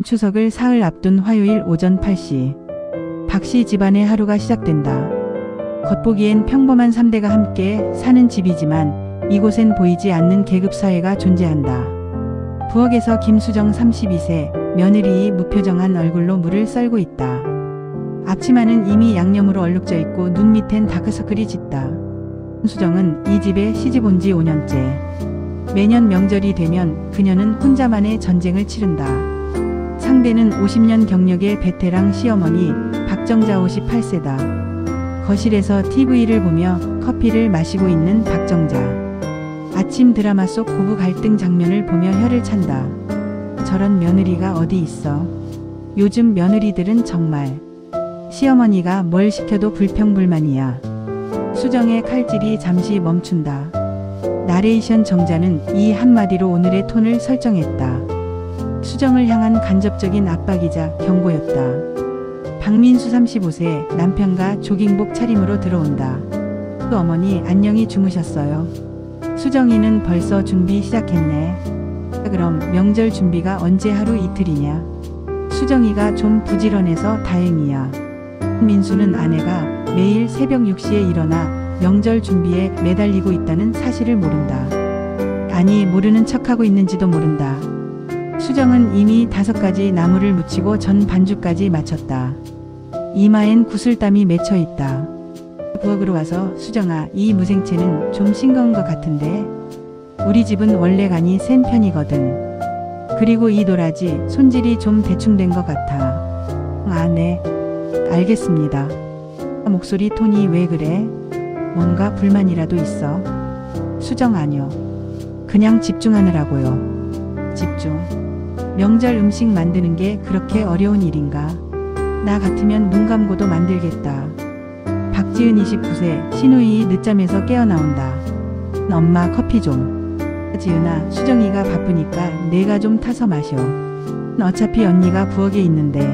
추석을 사흘 앞둔 화요일 오전 8시. 박씨 집안의 하루가 시작된다. 겉보기엔 평범한 3대가 함께 사는 집이지만 이곳엔 보이지 않는 계급사회가 존재한다. 부엌에서 김수정 32세, 며느리이 무표정한 얼굴로 물을 썰고 있다. 앞치마는 이미 양념으로 얼룩져 있고 눈 밑엔 다크서클이 짙다. 수정은 이 집에 시집 온 지 5년째. 매년 명절이 되면 그녀는 혼자만의 전쟁을 치른다. 상대는 50년 경력의 베테랑 시어머니 박정자 58세다. 거실에서 TV를 보며 커피를 마시고 있는 박정자. 아침 드라마 속 고부 갈등 장면을 보며 혀를 찬다. 저런 며느리가 어디 있어. 요즘 며느리들은 정말 시어머니가 뭘 시켜도 불평불만이야. 수정의 칼질이 잠시 멈춘다. 나레이션 정자는 이 한마디로 오늘의 톤을 설정했다. 수정을 향한 간접적인 압박이자 경고였다. 박민수 35세 남편과 조깅복 차림으로 들어온다. 그 어머니 안녕히 주무셨어요. 수정이는 벌써 준비 시작했네. 그럼 명절 준비가 언제 하루 이틀이냐. 수정이가 좀 부지런해서 다행이야. 민수는 아내가 매일 새벽 6시에 일어나 명절 준비에 매달리고 있다는 사실을 모른다. 아니 모르는 척하고 있는지도 모른다. 수정은 이미 5가지 나물을 무치고 전 반죽까지 마쳤다. 이마엔 구슬땀이 맺혀있다. 부엌으로 와서 수정아 이 무생채는 좀 싱거운 것 같은데. 우리 집은 원래 간이 센 편이거든. 그리고 이 도라지 손질이 좀 대충된 것 같아. 아 네. 알겠습니다. 목소리 톤이 왜 그래? 뭔가 불만이라도 있어? 수정 아뇨. 그냥 집중하느라고요. 집중. 명절 음식 만드는 게 그렇게 어려운 일인가? 나 같으면 눈 감고도 만들겠다. 박지은 29세 시누이 늦잠에서 깨어나온다. 엄마 커피 좀. 지은아 수정이가 바쁘니까 내가 좀 타서 마셔. 어차피 언니가 부엌에 있는데.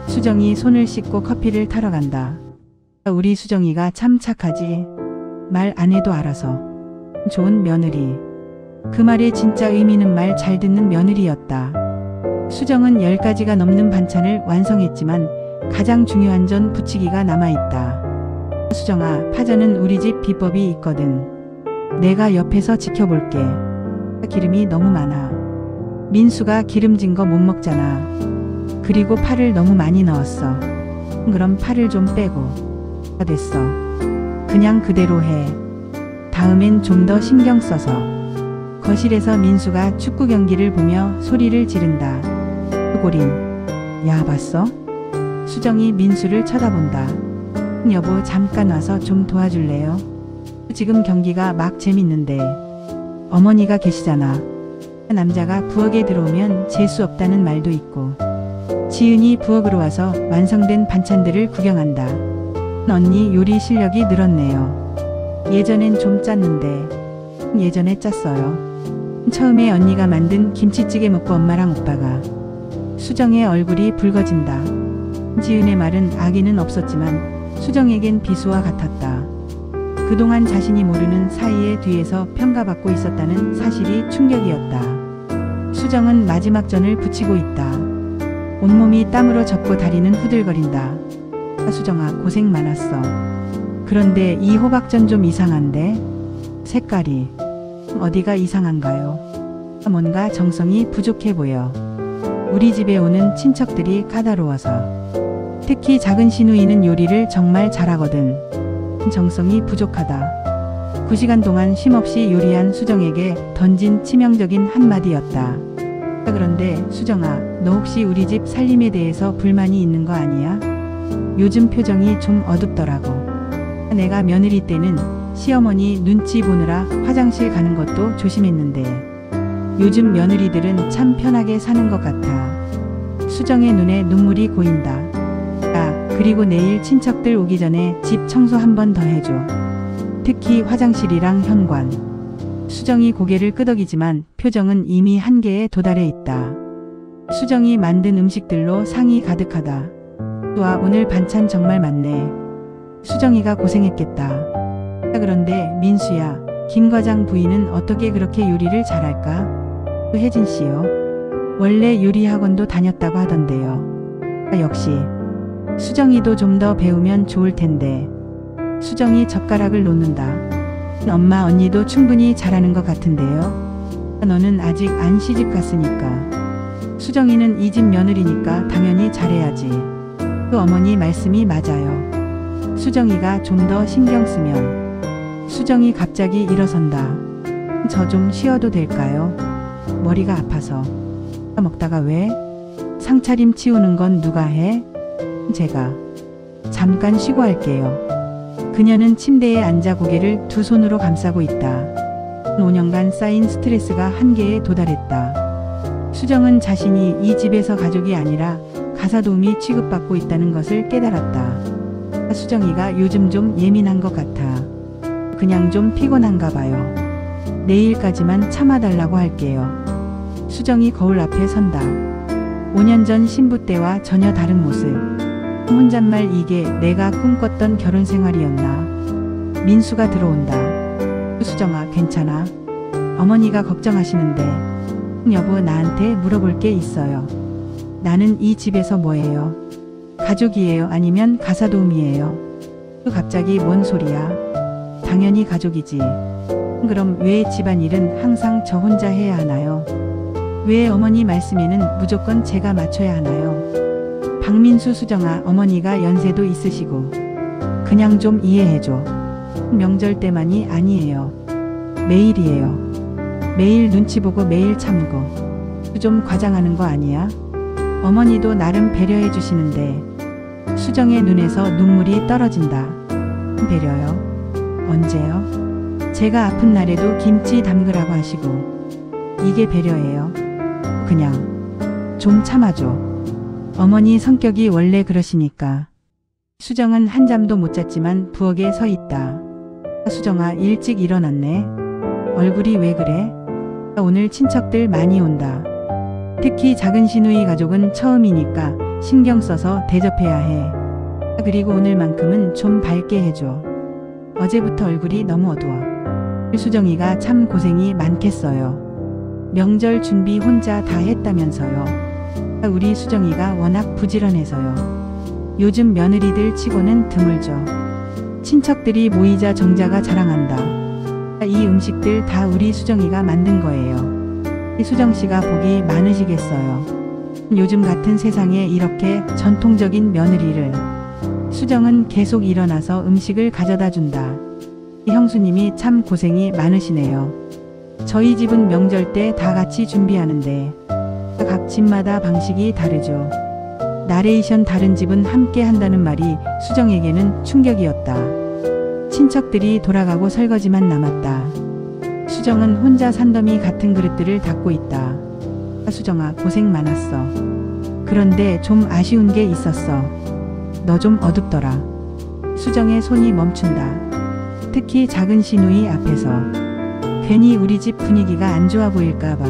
수정이 손을 씻고 커피를 타러 간다. 우리 수정이가 참 착하지. 말 안 해도 알아서. 좋은 며느리. 그 말의 진짜 의미는 말 잘 듣는 며느리였다. 수정은 10가지가 넘는 반찬을 완성했지만 가장 중요한 전 부치기가 남아있다. 수정아 파전은 우리 집 비법이 있거든. 내가 옆에서 지켜볼게. 기름이 너무 많아. 민수가 기름진 거 못 먹잖아. 그리고 파를 너무 많이 넣었어. 그럼 파를 좀 빼고. 됐어. 그냥 그대로 해. 다음엔 좀 더 신경 써서. 거실에서 민수가 축구 경기를 보며 소리를 지른다. 고린. 야 봤어? 수정이 민수를 쳐다본다. 여보 잠깐 와서 좀 도와줄래요? 지금 경기가 막 재밌는데. 어머니가 계시잖아. 남자가 부엌에 들어오면 재수 없다는 말도 있고. 지은이 부엌으로 와서 완성된 반찬들을 구경한다. 언니 요리 실력이 늘었네요. 예전엔 좀 짰는데. 예전에 짰어요. 처음에 언니가 만든 김치찌개 먹고 엄마랑 오빠가. 수정의 얼굴이 붉어진다. 지은의 말은 악의는 없었지만 수정에겐 비수와 같았다. 그동안 자신이 모르는 사이에 뒤에서 평가받고 있었다는 사실이 충격이었다. 수정은 마지막 전을 붙이고 있다. 온몸이 땀으로 젖고 다리는 후들거린다. 수정아 고생 많았어. 그런데 이 호박전 좀 이상한데? 색깔이 어디가 이상한가요? 뭔가 정성이 부족해 보여. 우리 집에 오는 친척들이 까다로워서. 특히 작은 시누이는 요리를 정말 잘하거든. 정성이 부족하다. 9시간 동안 쉼없이 요리한 수정에게 던진 치명적인 한마디였다. 그런데 수정아 너 혹시 우리 집 살림에 대해서 불만이 있는 거 아니야? 요즘 표정이 좀 어둡더라고. 내가 며느리 때는 시어머니 눈치 보느라 화장실 가는 것도 조심했는데 요즘 며느리들은 참 편하게 사는 것 같아. 수정의 눈에 눈물이 고인다. 아, 그리고 내일 친척들 오기 전에 집 청소 한 번 더 해줘. 특히 화장실이랑 현관. 수정이 고개를 끄덕이지만 표정은 이미 한계에 도달해 있다. 수정이 만든 음식들로 상이 가득하다. 와 오늘 반찬 정말 많네. 수정이가 고생했겠다. 그런데 민수야, 김 과장 부인은 어떻게 그렇게 요리를 잘할까? 혜진 씨요. 원래 요리 학원도 다녔다고 하던데요. 역시 수정이도 좀 더 배우면 좋을 텐데. 수정이 젓가락을 놓는다. 엄마 언니도 충분히 잘하는 것 같은데요. 너는 아직 안 시집 갔으니까. 수정이는 이 집 며느리니까 당연히 잘해야지. 그 어머니 말씀이 맞아요. 수정이가 좀 더 신경 쓰면. 수정이 갑자기 일어선다. 저 좀 쉬어도 될까요? 머리가 아파서. 먹다가 왜? 상차림 치우는 건 누가 해? 제가. 잠깐 쉬고 할게요. 그녀는 침대에 앉아 고개를 두 손으로 감싸고 있다. 5년간 쌓인 스트레스가 한계에 도달했다. 수정은 자신이 이 집에서 가족이 아니라 가사도우미 취급받고 있다는 것을 깨달았다. 수정이가 요즘 좀 예민한 것 같아. 그냥 좀 피곤한가 봐요. 내일까지만 참아달라고 할게요. 수정이 거울 앞에 선다. 5년 전 신부 때와 전혀 다른 모습. 혼잣말 이게 내가 꿈꿨던 결혼 생활이었나. 민수가 들어온다. 수정아 괜찮아? 어머니가 걱정하시는데. 여보 나한테 물어볼 게 있어요. 나는 이 집에서 뭐예요? 가족이에요? 아니면 가사도우미예요? 갑자기 뭔 소리야? 당연히 가족이지. 그럼 왜 집안일은 항상 저 혼자 해야 하나요? 왜 어머니 말씀에는 무조건 제가 맞춰야 하나요? 박민수 수정아 어머니가 연세도 있으시고 그냥 좀 이해해줘. 명절 때만이 아니에요. 매일이에요. 매일 눈치 보고 매일 참고. 좀 과장하는 거 아니야? 어머니도 나름 배려해 주시는데. 수정의 눈에서 눈물이 떨어진다. 배려요? 언제요? 제가 아픈 날에도 김치 담그라고 하시고. 이게 배려예요? 그냥 좀 참아줘. 어머니 성격이 원래 그러시니까. 수정은 한잠도 못 잤지만 부엌에 서 있다. 수정아 일찍 일어났네. 얼굴이 왜 그래? 오늘 친척들 많이 온다. 특히 작은 시누이 가족은 처음이니까 신경 써서 대접해야 해. 그리고 오늘만큼은 좀 밝게 해줘. 어제부터 얼굴이 너무 어두워. 수정이가 참 고생이 많겠어요. 명절 준비 혼자 다 했다면서요. 우리 수정이가 워낙 부지런해서요. 요즘 며느리들 치고는 드물죠. 친척들이 모이자 정자가 자랑한다. 이 음식들 다 우리 수정이가 만든 거예요. 수정씨가 복이 많으시겠어요. 요즘 같은 세상에 이렇게 전통적인 며느리를. 수정은 계속 일어나서 음식을 가져다 준다. 형수님이 참 고생이 많으시네요. 저희 집은 명절 때 다 같이 준비하는데 각 집마다 방식이 다르죠. 나레이션 다른 집은 함께 한다는 말이 수정에게는 충격이었다. 친척들이 돌아가고 설거지만 남았다. 수정은 혼자 산더미 같은 그릇들을 닦고 있다. 수정아 고생 많았어. 그런데 좀 아쉬운 게 있었어. 너 좀 어둡더라. 수정의 손이 멈춘다. 특히 작은 시누이 앞에서. 괜히 우리 집 분위기가 안 좋아 보일까봐.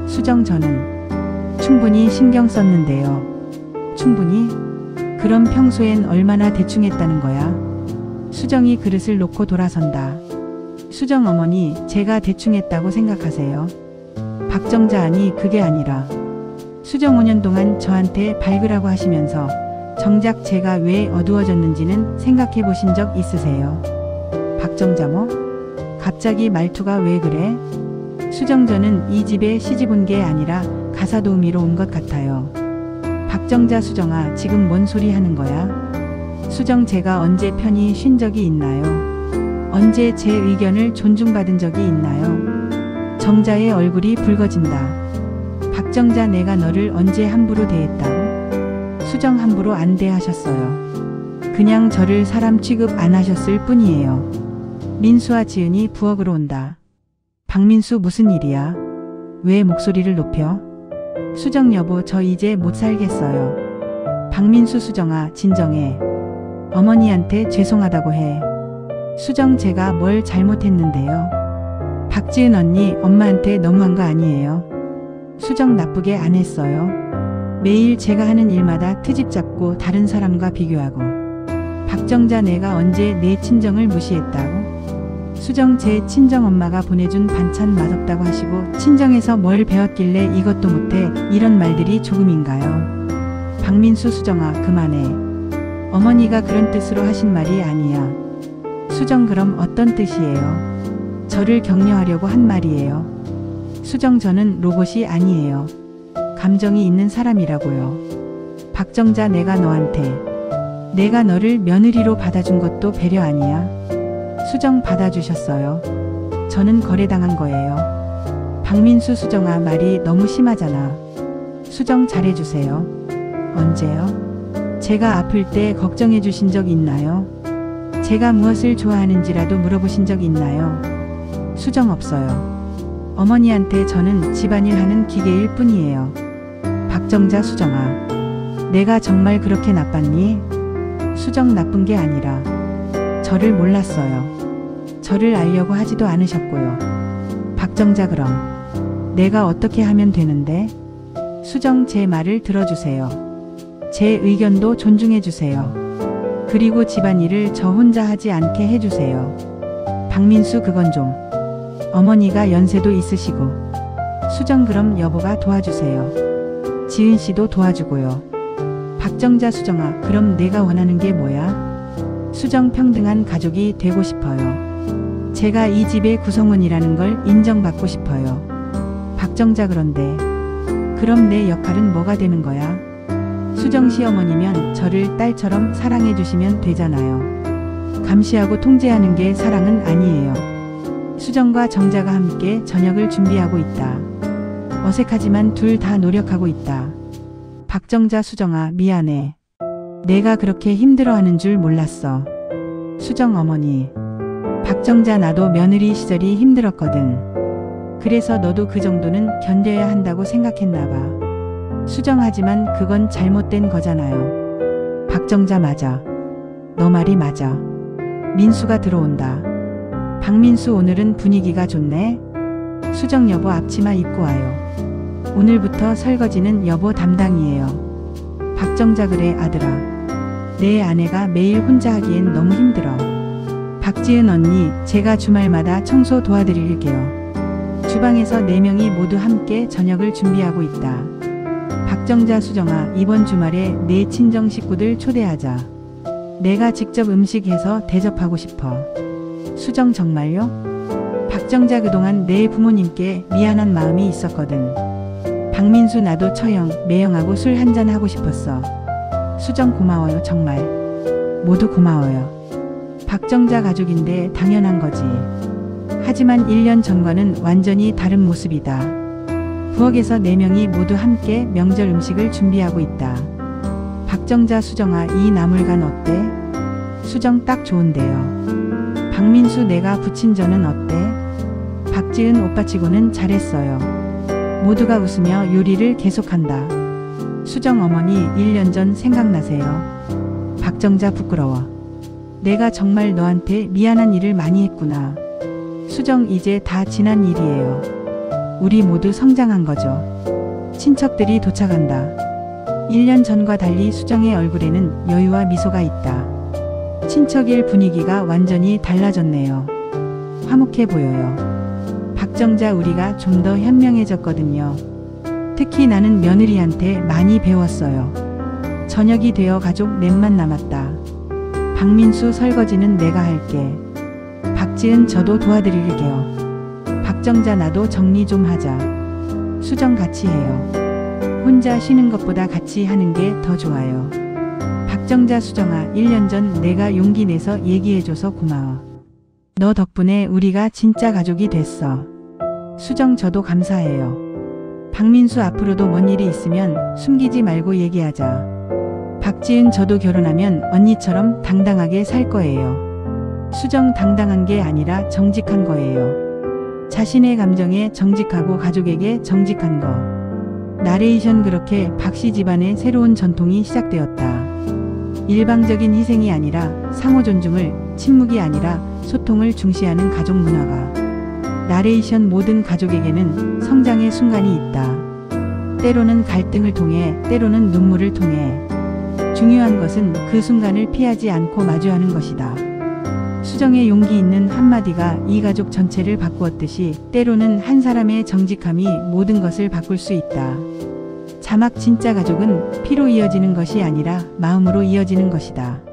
수정 저는 충분히 신경 썼는데요. 충분히? 그럼 평소엔 얼마나 대충 했다는 거야? 수정이 그릇을 놓고 돌아선다. 수정 어머니 제가 대충 했다고 생각하세요? 박정자 아니 그게 아니라 수정 5년 동안 저한테 밝으라고 하시면서 정작 제가 왜 어두워졌는지는 생각해 보신 적 있으세요? 박정자 뭐? 갑자기 말투가 왜 그래? 수정 저는 이 집에 시집 온 게 아니라 가사도우미로 온 것 같아요. 박정자 수정아 지금 뭔 소리 하는 거야? 수정 제가 언제 편히 쉰 적이 있나요? 언제 제 의견을 존중받은 적이 있나요? 정자의 얼굴이 붉어진다. 박정자 내가 너를 언제 함부로 대했다고? 수정 함부로 안 대하셨어요. 그냥 저를 사람 취급 안 하셨을 뿐이에요. 민수와 지은이 부엌으로 온다. 박민수 무슨 일이야? 왜 목소리를 높여? 수정 여보 저 이제 못 살겠어요. 박민수 수정아 진정해. 어머니한테 죄송하다고 해. 수정 제가 뭘 잘못했는데요. 박지은 언니 엄마한테 너무한 거 아니에요? 수정 나쁘게 안 했어요. 매일 제가 하는 일마다 트집 잡고 다른 사람과 비교하고. 박정자 내가 언제 내 친정을 무시했다고? 수정 제 친정엄마가 보내준 반찬 맛없다고 하시고 친정에서 뭘 배웠길래 이것도 못해 이런 말들이 조금인가요? 박민수 수정아 그만해. 어머니가 그런 뜻으로 하신 말이 아니야. 수정 그럼 어떤 뜻이에요? 저를 격려하려고 한 말이에요. 수정 저는 로봇이 아니에요. 감정이 있는 사람이라고요. 박정자 내가 너를 며느리로 받아준 것도 배려 아니야? 수정 받아주셨어요. 저는 거래당한 거예요. 박민수 수정아 말이 너무 심하잖아. 수정 잘해주세요. 언제요? 제가 아플 때 걱정해 주신 적 있나요? 제가 무엇을 좋아하는지라도 물어보신 적 있나요? 수정 없어요. 어머니한테 저는 집안일 하는 기계일 뿐이에요. 박정자 수정아. 내가 정말 그렇게 나빴니? 수정 나쁜 게 아니라 저를 몰랐어요. 저를 알려고 하지도 않으셨고요. 박정자 그럼 내가 어떻게 하면 되는데? 수정 제 말을 들어주세요. 제 의견도 존중해 주세요. 그리고 집안일을 저 혼자 하지 않게 해주세요. 박민수 그건 좀. 어머니가 연세도 있으시고. 수정 그럼 여보가 도와주세요. 지은 씨도 도와주고요. 박정자 수정아 그럼 내가 원하는 게 뭐야? 수정 평등한 가족이 되고 싶어요. 제가 이 집의 구성원이라는 걸 인정받고 싶어요. 박정자 그런데 그럼 내 역할은 뭐가 되는 거야? 수정 시어머니면 저를 딸처럼 사랑해 주시면 되잖아요. 감시하고 통제하는 게 사랑은 아니에요. 수정과 정자가 함께 저녁을 준비하고 있다. 어색하지만 둘 다 노력하고 있다. 박정자 수정아 미안해. 내가 그렇게 힘들어하는 줄 몰랐어. 수정 어머니. 박정자 나도 며느리 시절이 힘들었거든. 그래서 너도 그 정도는 견뎌야 한다고 생각했나 봐. 수정하지만 그건 잘못된 거잖아요. 박정자 맞아. 너 말이 맞아. 민수가 들어온다. 박민수 오늘은 분위기가 좋네. 수정 여보 앞치마 입고 와요. 오늘부터 설거지는 여보 담당이에요. 박정자 그래 아들아. 내 아내가 매일 혼자 하기엔 너무 힘들어. 박지은 언니 제가 주말마다 청소 도와드릴게요. 주방에서 4명이 모두 함께 저녁을 준비하고 있다. 박정자 수정아 이번 주말에 내 친정 식구들 초대하자. 내가 직접 음식해서 대접하고 싶어. 수정 정말요? 박정자 그동안 내 부모님께 미안한 마음이 있었거든. 박민수 나도 처형, 매형하고 술 한잔 하고 싶었어. 수정 고마워요 정말. 모두 고마워요. 박정자 가족인데 당연한 거지. 하지만 1년 전과는 완전히 다른 모습이다. 부엌에서 4명이 모두 함께 명절 음식을 준비하고 있다. 박정자 수정아 이 나물간 어때? 수정 딱 좋은데요. 박민수 내가 부친 저는 어때? 박지은 오빠치고는 잘했어요. 모두가 웃으며 요리를 계속한다. 수정 어머니 1년 전 생각나세요? 박정자 부끄러워. 내가 정말 너한테 미안한 일을 많이 했구나. 수정 이제 다 지난 일이에요. 우리 모두 성장한 거죠. 친척들이 도착한다. 1년 전과 달리 수정의 얼굴에는 여유와 미소가 있다. 친척일 분위기가 완전히 달라졌네요. 화목해 보여요. 박정자 우리가 좀 더 현명해졌거든요. 특히 나는 며느리한테 많이 배웠어요. 저녁이 되어 가족 넷만 남았다. 박민수 설거지는 내가 할게. 박지은 저도 도와드릴게요. 박정자 나도 정리 좀 하자. 수정 같이 해요. 혼자 쉬는 것보다 같이 하는 게 더 좋아요. 박정자 수정아 1년 전 내가 용기 내서 얘기해줘서 고마워. 너 덕분에 우리가 진짜 가족이 됐어. 수정 저도 감사해요. 박민수 앞으로도 뭔 일이 있으면 숨기지 말고 얘기하자. 박지은 저도 결혼하면 언니처럼 당당하게 살 거예요. 수정 당당한 게 아니라 정직한 거예요. 자신의 감정에 정직하고 가족에게 정직한 거. 나레이션 그렇게 박씨 집안의 새로운 전통이 시작되었다. 일방적인 희생이 아니라 상호 존중을, 침묵이 아니라 소통을 중시하는 가족 문화가. 나레이션 모든 가족에게는 성장의 순간이 있다. 때로는 갈등을 통해, 때로는 눈물을 통해. 중요한 것은 그 순간을 피하지 않고 마주하는 것이다. 수정 수정의 용기 있는 한마디가 이 가족 전체를 바꾸었듯이 때로는 한 사람의 정직함이 모든 것을 바꿀 수 있다. 자막 진짜 가족은 피로 이어지는 것이 아니라 마음으로 이어지는 것이다.